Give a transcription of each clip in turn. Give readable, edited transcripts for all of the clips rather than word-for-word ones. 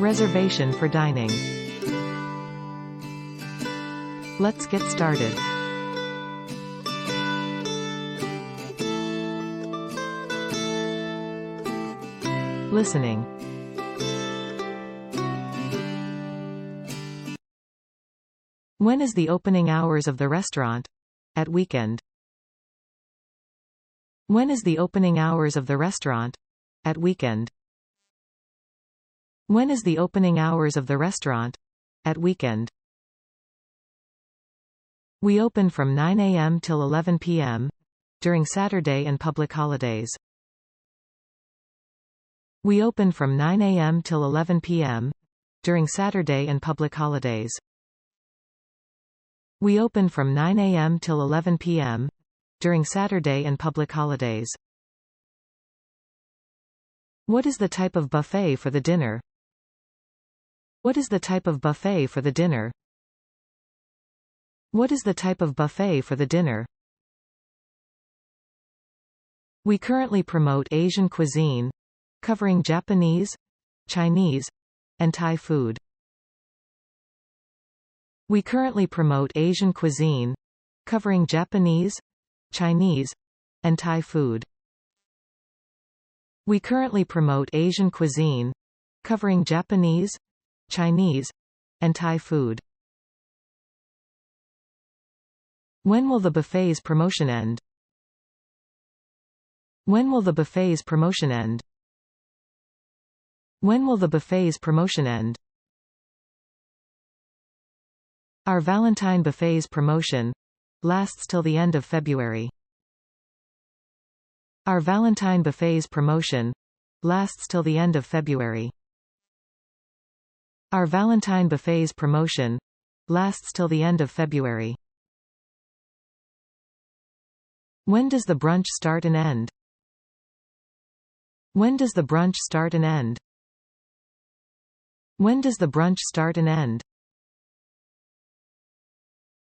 Reservation for dining. Let's get started. Listening. When is the opening hours of the restaurant? At weekend. When is the opening hours of the restaurant? At weekend. When is the opening hours of the restaurant? At weekend. We open from 9 a.m. till 11 p.m. during Saturday and public holidays. We open from 9 a.m. till 11 p.m. during Saturday and public holidays. We open from 9 a.m. till 11 p.m. during Saturday and public holidays. What is the type of buffet for the dinner? What is the type of buffet for the dinner? What is the type of buffet for the dinner? We currently promote Asian cuisine, covering Japanese, Chinese, and Thai food. We currently promote Asian cuisine, covering Japanese, Chinese, and Thai food. We currently promote Asian cuisine, covering Japanese, Chinese, and Thai food. When will the buffet's promotion end? When will the buffet's promotion end? When will the buffet's promotion end? Our Valentine buffet's promotion lasts till the end of February. Our Valentine buffet's promotion lasts till the end of February. Our Valentine buffet's promotion lasts till the end of February. When does the brunch start and end? When does the brunch start and end? When does the brunch start and end?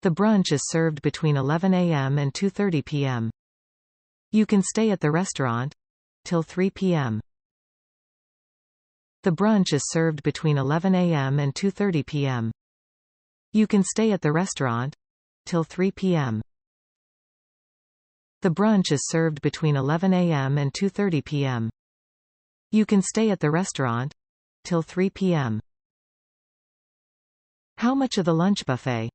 The brunch is served between 11 a.m. and 2:30 p.m. You can stay at the restaurant till 3 p.m. The brunch is served between 11 a.m. and 2:30 p.m. You can stay at the restaurant till 3 p.m. The brunch is served between 11 a.m. and 2:30 p.m. You can stay at the restaurant till 3 p.m. How much of the lunch buffet?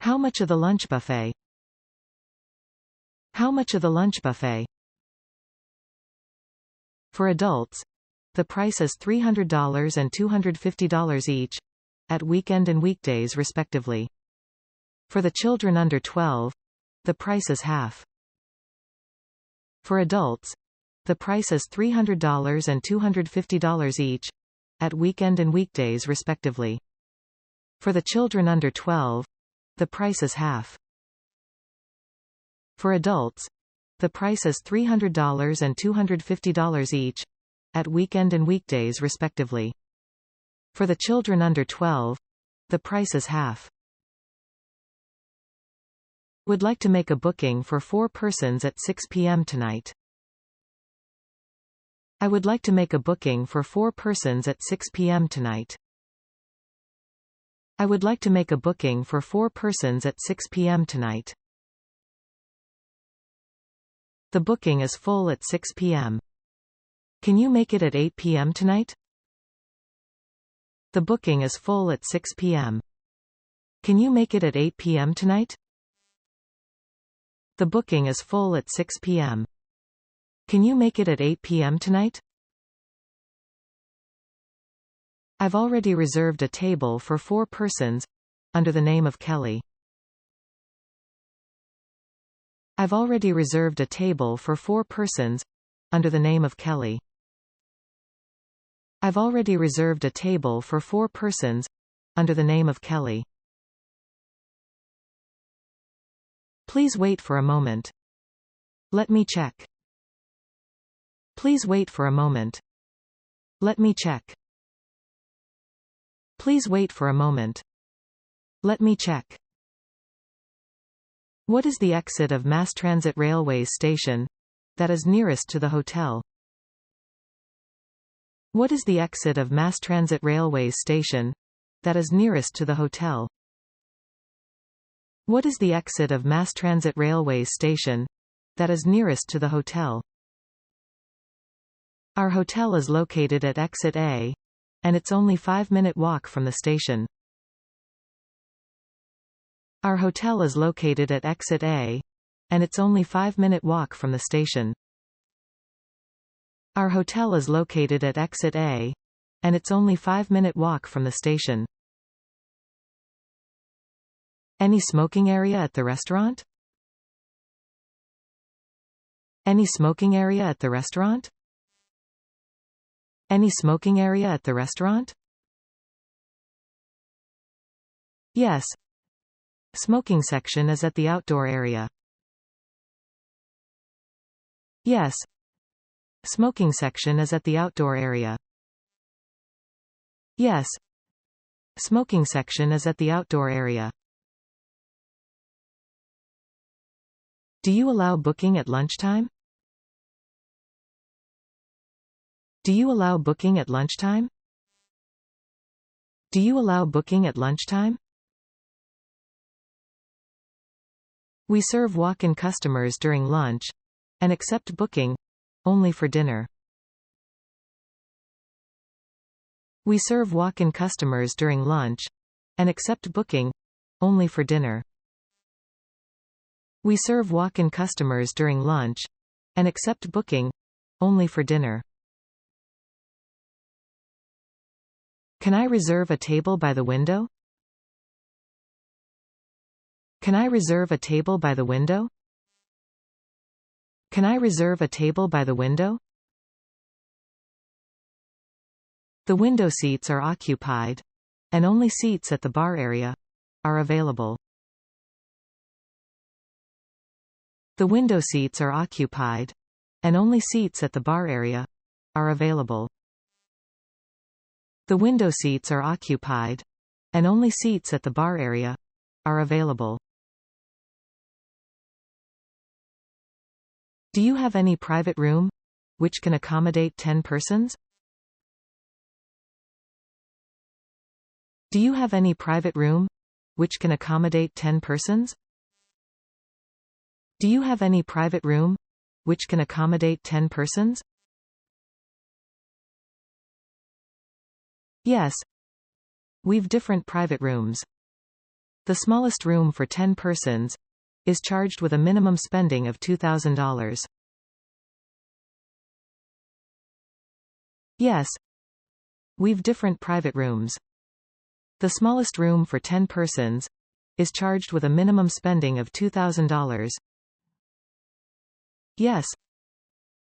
How much of the lunch buffet? How much of the lunch buffet? For adults, the price is $300 and $250 each, at weekend and weekdays respectively. For the children under 12, the price is half. For adults, the price is $300 and $250 each, at weekend and weekdays respectively. For the children under 12, the price is half. For adults, the price is $300 and $250 each, at weekend and weekdays respectively. For the children under 12, the price is half. Would like to make a booking for 4 persons at 6 p.m. tonight. I would like to make a booking for 4 persons at 6 p.m. tonight. I would like to make a booking for 4 persons at 6 p.m. tonight. The booking is full at 6 p.m. Can you make it at 8 p.m. tonight? The booking is full at 6 p.m. Can you make it at 8 p.m. tonight? The booking is full at 6 p.m. Can you make it at 8 p.m. tonight? I've already reserved a table for 4 persons, under the name of Kelly. I've already reserved a table for 4 persons, under the name of Kelly. I've already reserved a table for 4 persons, under the name of Kelly. Please wait for a moment. Let me check. Please wait for a moment. Let me check. Please wait for a moment. Let me check. What is the exit of Mass Transit Railways station that is nearest to the hotel? What is the exit of mass transit railways station that is nearest to the hotel? What is the exit of mass transit railways station that is nearest to the hotel? Our hotel is located at exit A, and it's only 5-minute walk from the station. Our hotel is located at exit A, and it's only 5-minute walk from the station. Our hotel is located at exit A, and it's only 5-minute walk from the station. Any smoking area at the restaurant? Any smoking area at the restaurant? Any smoking area at the restaurant? Yes. Smoking section is at the outdoor area. Yes. Smoking section is at the outdoor area. Yes. Smoking section is at the outdoor area. Do you allow booking at lunchtime? Do you allow booking at lunchtime? Do you allow booking at lunchtime? We serve walk-in customers during lunch and accept booking only for dinner. We serve walk-in customers during lunch and accept booking only for dinner. We serve walk-in customers during lunch and accept booking only for dinner. Can I reserve a table by the window? Can I reserve a table by the window? Can I reserve a table by the window? The window seats are occupied, and only seats at the bar area are available. The window seats are occupied, and only seats at the bar area are available. The window seats are occupied, and only seats at the bar area are available. Do you have any private room which can accommodate 10 persons? Do you have any private room which can accommodate 10 persons? Do you have any private room which can accommodate 10 persons? Yes. We've different private rooms. The smallest room for 10 persons is charged with a minimum spending of $2,000. Yes. We've different private rooms. The smallest room for 10 persons is charged with a minimum spending of $2,000. Yes.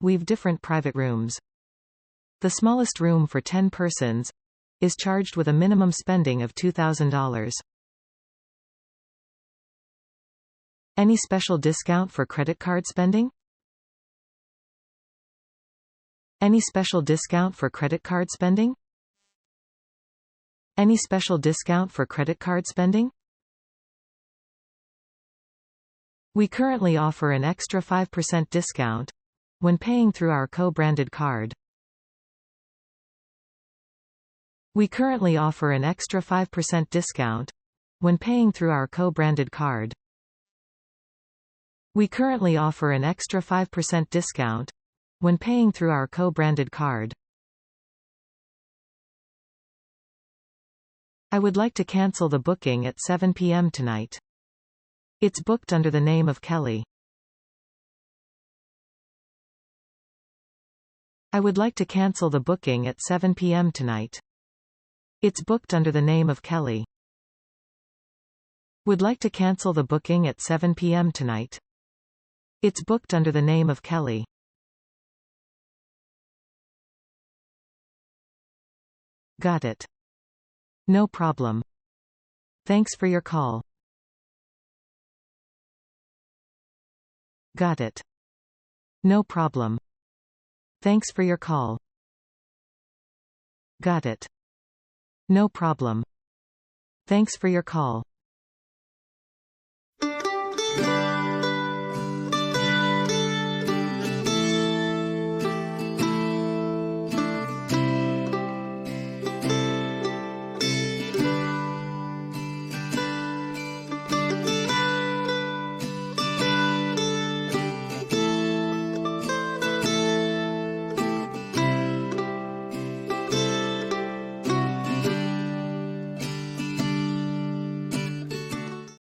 We've different private rooms. The smallest room for 10 persons is charged with a minimum spending of $2,000. Any special discount for credit card spending? Any special discount for credit card spending? Any special discount for credit card spending? We currently offer an extra 5% discount when paying through our co-branded card. We currently offer an extra 5% discount when paying through our co-branded card. We currently offer an extra 5% discount when paying through our co-branded card. I would like to cancel the booking at 7 p.m. tonight. It's booked under the name of Kelly. I would like to cancel the booking at 7 p.m. tonight. It's booked under the name of Kelly. Would like to cancel the booking at 7 p.m. tonight. It's booked under the name of Kelly. Got it. No problem. Thanks for your call. Got it. No problem. Thanks for your call. Got it. No problem. Thanks for your call.